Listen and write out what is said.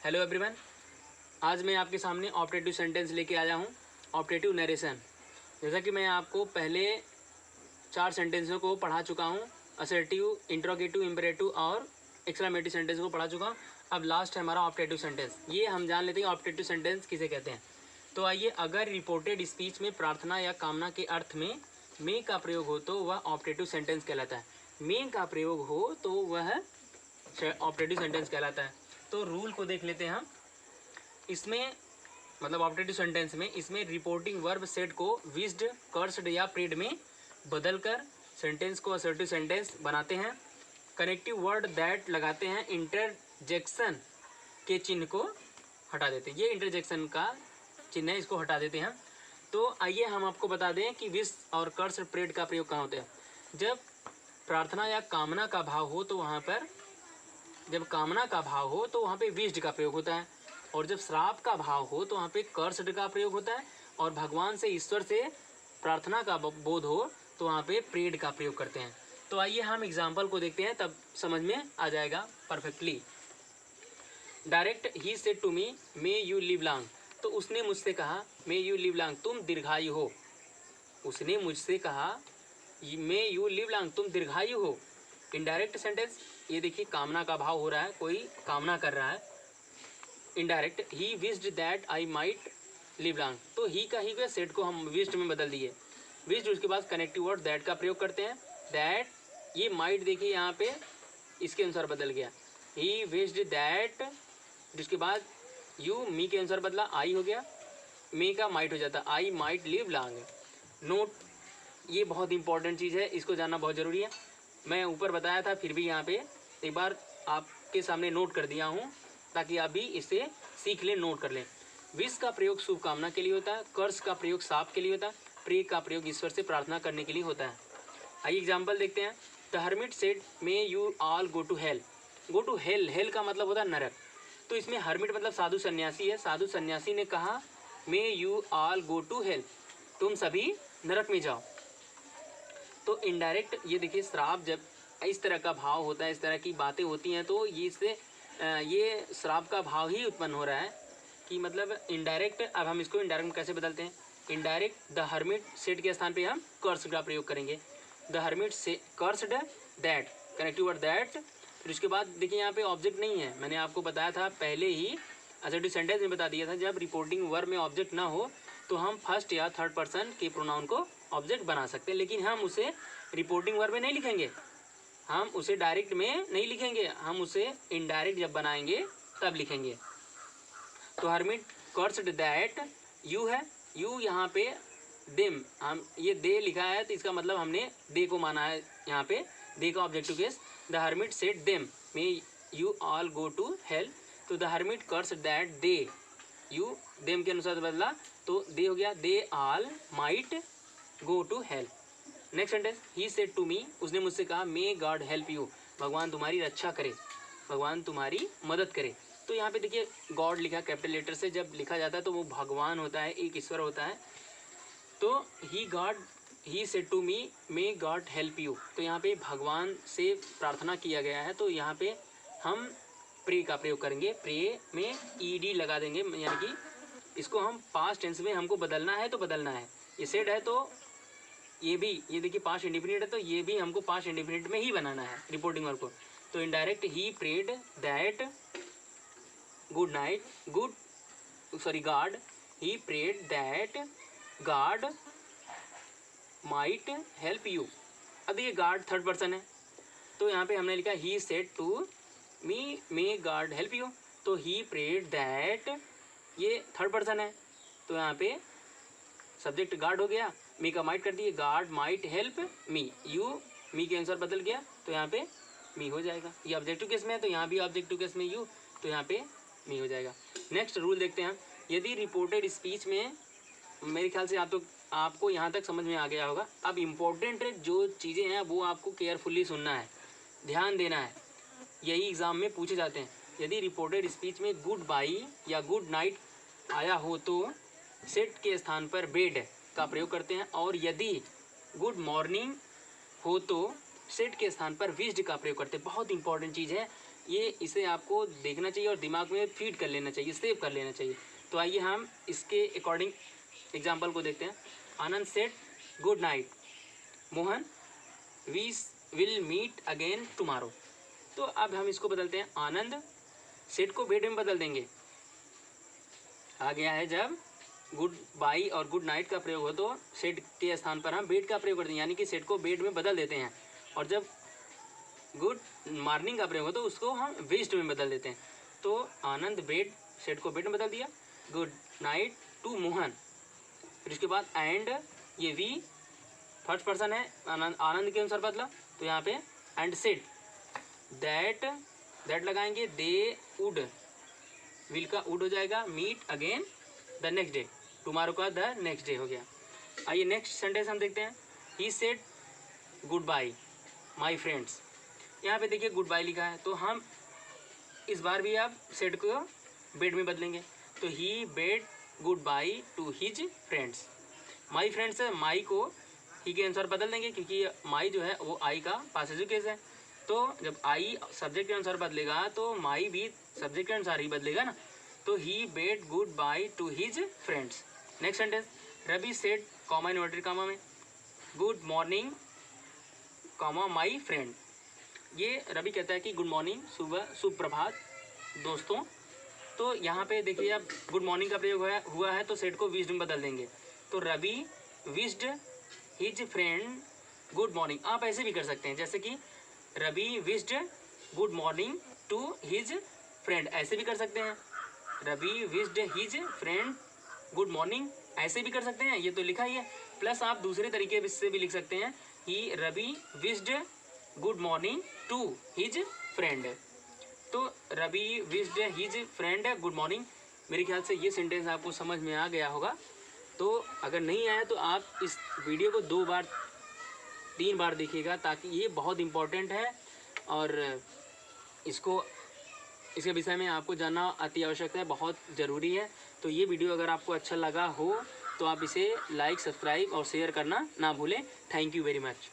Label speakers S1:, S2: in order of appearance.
S1: Hello everyone, आज मैं आपके सामने ऑप्टेटिव सेंटेंस लेके आया हूँ। Optative narration. जैसा कि मैं आपको पहले 4 सेंटेंसों को पढ़ा चुका हूँ, असर्टिव, इंट्रोगेटिव, इम्परेटिव और एक्सक्लेमेटिव सेंटेंस को पढ़ा चुका हूँ। अब लास्ट है हमारा ऑप्टेटिव सेंटेंस। ये हम जान लेते हैं ऑप्टेटिव सेंटेंस किसे कहते हैं। तो आइए, अगर रिपोर्टेड स्पीच में प्रार्थना या कामना के अर्थ में मे का प्रयोग हो तो वह ऑप्टेटिव सेंटेंस कहलाता है। मे का प्रयोग हो तो वह ऑप्टेटिव सेंटेंस कहलाता है। तो रूल को देख लेते हैं हम। इसमें मतलब ऑप्टेटिव सेंटेंस में इसमें रिपोर्टिंग वर्ब सेट को विज्ड, कर्स्ड या प्रेड में बदलकर सेंटेंस को असर्टिव सेंटेंस बनाते हैं। कनेक्टिव वर्ड दैट लगाते हैं, इंटरजेक्शन के चिन्ह को हटा देते हैं। ये इंटरजेक्शन का चिन्ह है, इसको हटा देते हैं। तो आइए हम आपको बता दें कि विश और कर्स्ड, प्रेड का प्रयोग कहाँ होता है। जब प्रार्थना या कामना का भाव हो तो वहाँ पर वहाँ पे विज्ड का प्रयोग होता है, और जब श्राप का भाव हो तो वहाँ पे कर्स्ड का प्रयोग होता है, और भगवान से, ईश्वर से प्रार्थना का बोध हो तो वहाँ पे प्रेड का प्रयोग करते हैं। तो आइए हम एग्जाम्पल को देखते हैं, तब समझ में आ जाएगा perfectly. Direct he said to me may you live long. तो उसने मुझसे कहा मे यू लिव लॉन्ग, तुम दीर्घायु हो। उसने मुझसे कहा मे यू लिव लॉन्ग, तुम दीर्घायु हो। इनडायरेक्ट सेंटेंस, ये देखिए कामना का भाव हो रहा है, कोई कामना कर रहा है। Indirect, he wished that I might live long. तो ही का सेट को हम विश्ड में बदल दिए। विश्ड, उसके बाद कनेक्टिव वर्ड दैट का प्रयोग करते हैं। दैट, ये माइट देखिए यहाँ पे इसके अनुसार बदल गया। ही विश्ड दैट, जिसके बाद यू मी के अनुसार बदला, आई हो गया, मे का माइट हो जाता, I might live long. Note, ये बहुत इंपॉर्टेंट चीज़ है, इसको जानना बहुत ज़रूरी है। मैं ऊपर बताया था, फिर भी यहाँ पे एक बार आपके सामने नोट कर दिया हूँ ताकि आप भी इसे सीख लें, नोट कर लें। विश का प्रयोग शुभकामना के लिए होता है, कर्स का प्रयोग साप के लिए होता है, प्रे का प्रयोग ईश्वर से प्रार्थना करने के लिए होता है। आइए एग्जाम्पल देखते हैं। The hermit said may you all go to hell. Go to hell, hell का मतलब होता है नरक। तो इसमें हर्मिट मतलब साधु सन्यासी है। साधु सन्यासी ने कहा may you all go to hell, तुम सभी नरक में जाओ। तो इनडायरेक्ट, ये देखिए श्राप, जब इस तरह का भाव होता है, इस तरह की बातें होती हैं, तो ये इससे ये श्राप का भाव ही उत्पन्न हो रहा है कि मतलब इनडायरेक्ट। अब हम इसको इनडायरेक्ट में कैसे बदलते हैं। इनडायरेक्ट, द हर्मिट सेड के स्थान पे हम कर्स्ड का प्रयोग करेंगे। द हर्मिट से cursed that, connective word that. फिर उसके बाद देखिए यहाँ पे ऑब्जेक्ट नहीं है, मैंने आपको बताया था पहले ही, असर्टिव सेंटेंस में बता दिया था, जब रिपोर्टिंग वर्ब में ऑब्जेक्ट ना हो तो हम फर्स्ट या थर्ड पर्सन के प्रोनाउन को ऑब्जेक्ट बना सकते हैं। लेकिन हम उसे रिपोर्टिंग वर्ब में नहीं लिखेंगे, हम उसे डायरेक्ट में नहीं लिखेंगे, हम उसे इनडायरेक्ट जब बनाएंगे तब लिखेंगे। तो हर्मिट कर्स्ड दैट, यू है, यू यहाँ पे देम, हम ये दे लिखा है तो इसका मतलब हमने दे को माना है, यहाँ पे दे का objective case. The hermit said them may you all go to hell. तो the hermit cursed that they, you them के अनुसार बदला तो दे हो गया, they all might go to hell. Next sentence, he said to me, उसने मुझसे कहा मे गॉड हेल्प यू, भगवान तुम्हारी रक्षा करे, भगवान तुम्हारी मदद करे। तो यहाँ पे देखिए गॉड लिखा कैपिटल लेटर से, जब लिखा जाता है तो वो भगवान होता है, एक ईश्वर होता है। तो he said to me may God help you, तो यहाँ पे भगवान से प्रार्थना किया गया है, तो यहाँ पे हम प्रे का प्रयोग करेंगे। प्रे में ईडी लगा देंगे, यानी कि इसको हम पास्ट टेंस में हमको बदलना है तो बदलना है। ये सेड है तो ये भी, ये देखिए पास्ट इंडिफिनिट है तो ये भी हमको पास्ट इंडिफिनिट में ही बनाना है रिपोर्टिंग वर्ब को। तो indirect, he prayed that good night, God, he prayed that God might help you. अब देखिए गॉड थर्ड पर्सन है, तो यहाँ पे हमने लिखा he said to me may God help you. तो ही प्रेड दैट, ये थर्ड पर्सन है, तो यहाँ पे सब्जेक्ट गॉड हो गया, मी का माइट कर दिए, God might help me, you me के आंसर बदल गया तो यहाँ पे मी हो जाएगा। ये ऑब्जेक्टिव केस में है तो यहाँ भी ऑब्जेक्टिव केस में यू, तो यहाँ पे मी हो जाएगा। नेक्स्ट रूल देखते हैं। यदि रिपोर्टेड स्पीच में, मेरे ख्याल से आपको यहाँ तक समझ में आ गया होगा। अब इम्पोर्टेंट जो चीज़ें हैं वो आपको केयरफुली सुनना है, ध्यान देना है, यही एग्ज़ाम में पूछे जाते हैं। यदि रिपोर्टेड स्पीच में गुड बाई या गुड नाइट आया हो तो सेट के स्थान पर बेड का प्रयोग करते हैं, और यदि गुड मॉर्निंग हो तो सेट के स्थान पर विश्ड का प्रयोग करते हैं। बहुत इंपॉर्टेंट चीज़ है, ये इसे आपको देखना चाहिए और दिमाग में फीड कर लेना चाहिए, सेव कर लेना चाहिए। तो आइए हम इसके अकॉर्डिंग एग्जाम्पल को देखते हैं। Anand said good night Mohan, we will meet again tomorrow. तो अब हम इसको बदलते हैं, आनंद सेड को बेड में बदल देंगे। आ गया है जब गुड बाई और गुड नाइट का प्रयोग हो तो सेड के स्थान पर हम बेड का प्रयोग करते हैं, यानी कि सेड को बेड में बदल देते हैं। और जब गुड मॉर्निंग का प्रयोग हो तो उसको हम वेस्ट में बदल देते हैं। तो आनंद बेड, सेड को बेड में बदल दिया। गुड नाइट टू मोहन, फिर उसके बाद एंड, ये वी फर्स्ट पर्सन है, आनंद के अनुसार बदला तो यहाँ पे एंड सेड दैट लगाएंगे, दे वुड, विल का वुड हो जाएगा, meet again the next day, tomorrow का द नेक्स्ट डे हो गया। आइए नेक्स्ट सेंटेंस हम देखते हैं। He said goodbye my friends. यहाँ पे देखिए गुड बाय लिखा है, तो हम इस बार भी आप सेड को बेड में बदलेंगे। तो he bade goodbye to his friends. My friends, my को ही के अनुसार बदल देंगे, क्योंकि माई जो है वो आई का पासेसिव केस है। तो जब आई सब्जेक्ट के अनुसार बदलेगा तो माई भी सब्जेक्ट के अनुसार ही बदलेगा ना। तो he bade goodbye to his friends. Next sentence, Ravi said comma inverted comma में good morning comma my friend. ये रवि कहता है कि गुड मॉर्निंग, सुबह शुभ प्रभात दोस्तों। तो यहाँ पे देखिए अब गुड मॉर्निंग का प्रयोग हुआ है तो सेड को विश्ड में बदल देंगे। तो Ravi wished his friend good morning. आप ऐसे भी कर सकते हैं, जैसे कि Ravi wished good morning to his friend, ऐसे भी कर सकते हैं। Ravi wished his friend good morning, ऐसे भी कर सकते हैं, ये तो लिखा ही है। प्लस आप दूसरे तरीके से भी लिख सकते हैं कि Ravi wished good morning to his friend. तो Ravi wished his friend good morning. मेरे ख्याल से ये सेंटेंस आपको समझ में आ गया होगा। तो अगर नहीं आया तो आप इस वीडियो को 2 बार 3 बार देखिएगा, ताकि ये बहुत इम्पोर्टेंट है और इसके विषय में आपको जानना अति आवश्यक है, बहुत ज़रूरी है। तो ये वीडियो अगर आपको अच्छा लगा हो तो आप इसे लाइक, सब्सक्राइब और शेयर करना ना भूलें। Thank you very much.